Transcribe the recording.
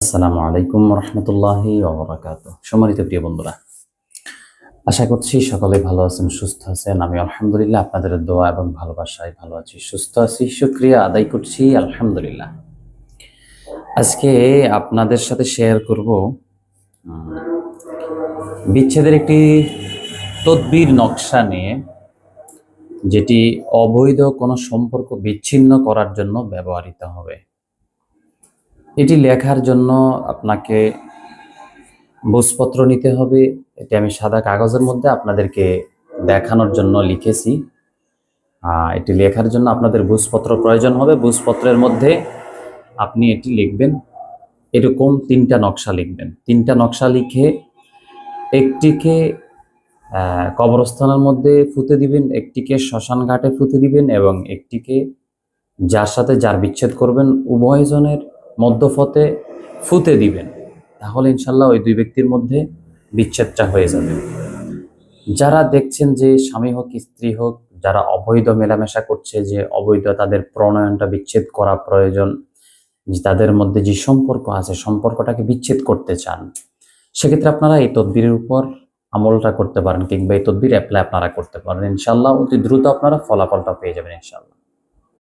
আসসালামু আলাইকুম রহমতুল্লাহি ওবরাকাতুহ। সম্মানিত প্রিয় বন্ধুরা, আশা করছি সকলে ভালো আছেন, সুস্থ আছেন। আমি আলহামদুলিল্লাহ আপনাদের দোয়া এবং ভালোবাসায় ভালো আছি, সুস্থ আছি, শুকরিয়া আদায় করছি আলহামদুলিল্লাহ। আজকে আপনাদের সাথে শেয়ার করব বিচ্ছেদের একটি তদবির নকশা নিয়ে, যেটি অবৈধ কোনো সম্পর্ক বিচ্ছিন্ন করার জন্য ব্যবহৃত হবে। এটি লেখার জন্য আপনাকে বুঝপত্র নিতে হবে। এটি আমি সাদা কাগজের মধ্যে আপনাদেরকে দেখানোর জন্য লিখেছি। এটি লেখার জন্য আপনাদের বুঝপত্র প্রয়োজন হবে। বুঝপত্রের মধ্যে আপনি এটি লিখবেন, এরকম 3টা নকশা লিখবেন। 3টা নকশা লিখে একটিকে কবরস্থানের মধ্যে ফুতে দিবেন, একটিকে শ্মশান ঘাটে ফুতে দিবেন এবং একটিকে যার সাথে যার বিচ্ছেদ করবেন উভয়জনের মধ্যপথে ফুতে দিবেন। তাহলে ইনশাল্লাহ ওই 2 ব্যক্তির মধ্যে বিচ্ছেদটা হয়ে যাবে। যারা দেখছেন যে স্বামী হোক স্ত্রী হোক, যারা অবৈধ মেলামেশা করছে, যে অবৈধ তাদের প্রণয়নটা বিচ্ছেদ করা প্রয়োজন, যে তাদের মধ্যে যে সম্পর্ক আছে সম্পর্কটাকে বিচ্ছেদ করতে চান, সেক্ষেত্রে আপনারা এই তদবিরের উপর আমলটা করতে পারেন, কিংবা এই তদবির অ্যাপ্লাই আপনারা করতে পারেন। ইনশাল্লাহ অতি দ্রুত আপনারা ফলাফলটা পেয়ে যাবেন ইনশাল্লাহ।